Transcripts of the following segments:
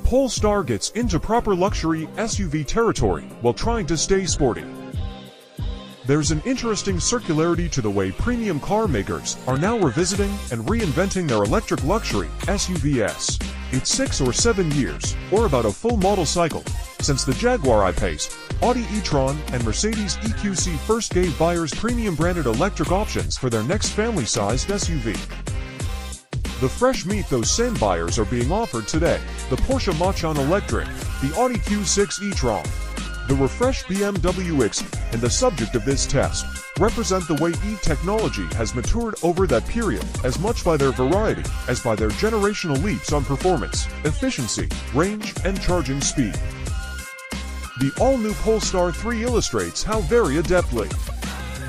Polestar gets into proper luxury SUV territory while trying to stay sporty. There's an interesting circularity to the way premium car makers are now revisiting and reinventing their electric luxury SUVs. It's 6 or 7 years, or about a full model cycle, since the Jaguar I-Pace, Audi e-tron, and Mercedes EQC first gave buyers premium branded electric options for their next family-sized SUV. The fresh meat those same buyers are being offered today: the Porsche Macan Electric, the Audi Q6 E-tron, the refreshed BMW X, and the subject of this test, represent the way e-technology has matured over that period, as much by their variety as by their generational leaps on performance, efficiency, range, and charging speed. The all-new Polestar 3 illustrates how very adeptly.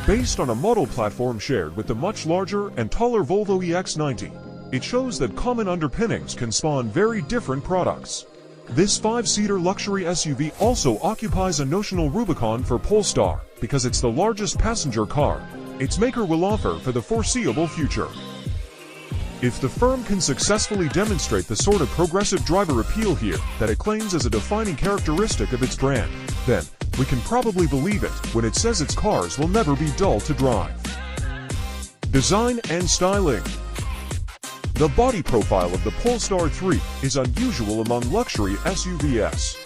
Based on a model platform shared with the much larger and taller Volvo EX90, it shows that common underpinnings can spawn very different products. This 5-seater luxury SUV also occupies a notional Rubicon for Polestar because it's the largest passenger car its maker will offer for the foreseeable future. If the firm can successfully demonstrate the sort of progressive driver appeal here that it claims as a defining characteristic of its brand, then we can probably believe it when it says its cars will never be dull to drive. Design and styling. The body profile of the Polestar 3 is unusual among luxury SUVs.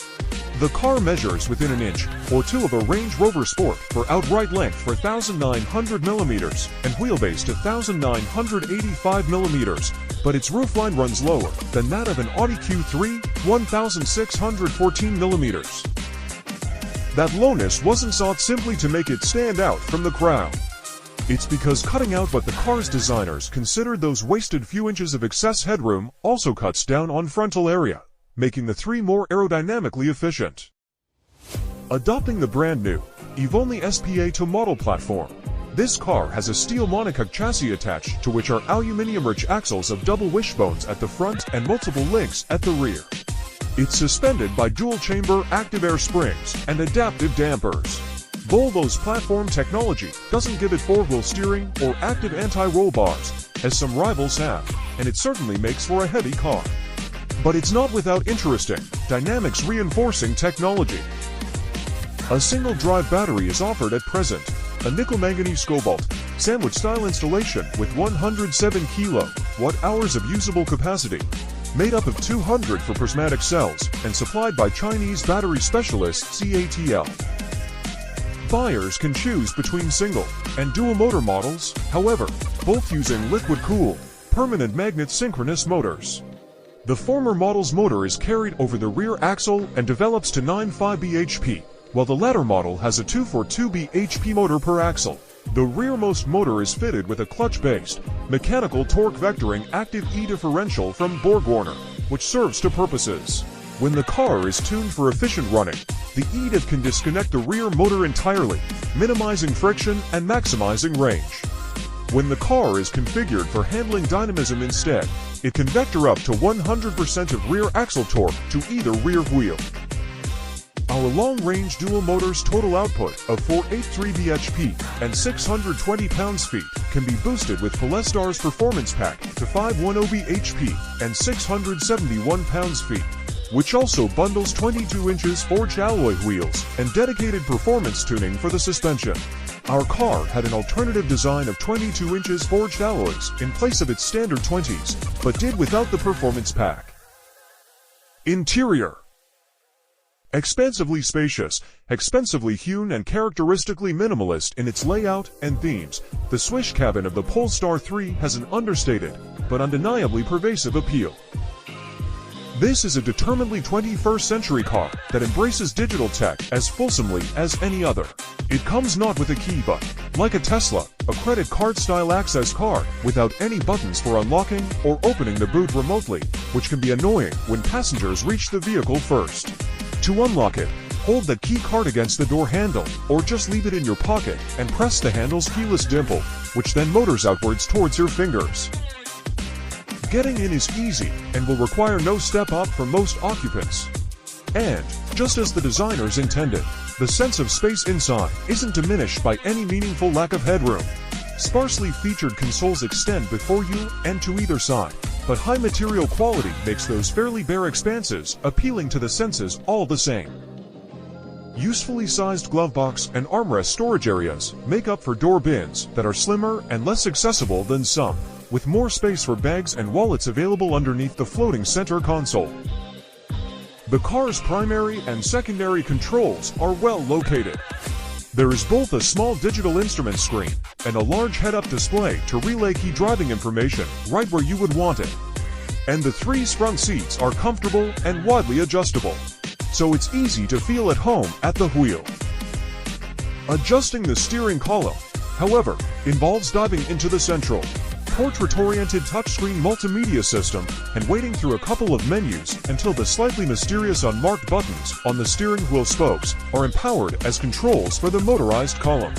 The car measures within an inch or two of a Range Rover Sport for outright length for 1,900mm and wheelbase to 1,985mm, but its roofline runs lower than that of an Audi Q3, 1,614mm. That lowness wasn't sought simply to make it stand out from the crowd. It's because cutting out what the car's designers considered those wasted few inches of excess headroom also cuts down on frontal area, making the 3 more aerodynamically efficient. Adopting the brand new, EVE-only SPA2 model platform, this car has a steel monocoque chassis attached to which are aluminium-rich axles of double wishbones at the front and multiple links at the rear. It's suspended by dual-chamber active air springs and adaptive dampers. Volvo's platform technology doesn't give it 4-wheel steering or active anti-roll bars, as some rivals have, and it certainly makes for a heavy car. But it's not without interesting, dynamics reinforcing technology. A single-drive battery is offered at present, a nickel-manganese cobalt, sandwich-style installation with 107 kWh of usable capacity, made up of 200 for prismatic cells and supplied by Chinese battery specialist CATL. Buyers can choose between single and dual motor models, however, both using liquid-cooled, permanent magnet synchronous motors. The former model's motor is carried over the rear axle and develops to 9.5 bhp, while the latter model has a 242 bhp motor per axle. The rearmost motor is fitted with a clutch-based, mechanical torque vectoring active E-differential from BorgWarner, which serves two purposes. When the car is tuned for efficient running, the E-diff can disconnect the rear motor entirely, minimizing friction and maximizing range. When the car is configured for handling dynamism instead, it can vector up to 100% of rear axle torque to either rear wheel. Our long-range dual motor's total output of 483 bhp and 620 pounds-feet can be boosted with Polestar's Performance Pack to 510 bhp and 671 pounds-feet, which also bundles 22 inches forged alloy wheels and dedicated performance tuning for the suspension. Our car had an alternative design of 22 inches forged alloys in place of its standard 20s, but did without the performance pack. Interior. Expansively spacious, expensively hewn and characteristically minimalist in its layout and themes, the swish cabin of the Polestar 3 has an understated, but undeniably pervasive appeal. This is a determinedly 21st century car that embraces digital tech as fulsomely as any other. It comes not with a key but, like a Tesla, a credit card-style access card without any buttons for unlocking or opening the boot remotely, which can be annoying when passengers reach the vehicle first. To unlock it, hold that key card against the door handle, or just leave it in your pocket and press the handle's keyless dimple, which then motors outwards towards your fingers. Getting in is easy and will require no step up for most occupants. And, just as the designers intended, the sense of space inside isn't diminished by any meaningful lack of headroom. Sparsely featured consoles extend before you and to either side, but high material quality makes those fairly bare expanses appealing to the senses all the same. Usefully sized glove box and armrest storage areas make up for door bins that are slimmer and less accessible than some, with more space for bags and wallets available underneath the floating center console. The car's primary and secondary controls are well located. There is both a small digital instrument screen and a large head-up display to relay key driving information right where you would want it. And the 3 front seats are comfortable and widely adjustable, so it's easy to feel at home at the wheel. Adjusting the steering column, however, involves diving into the central, portrait-oriented touchscreen multimedia system and wading through a couple of menus until the slightly mysterious unmarked buttons on the steering wheel spokes are empowered as controls for the motorized column.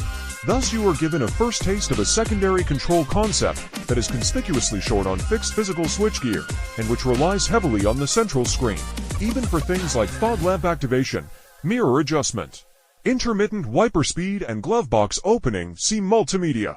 Thus you are given a first taste of a secondary control concept that is conspicuously short on fixed physical switchgear and which relies heavily on the central screen, even for things like fog lamp activation, mirror adjustment, intermittent wiper speed and glove box opening. See multimedia.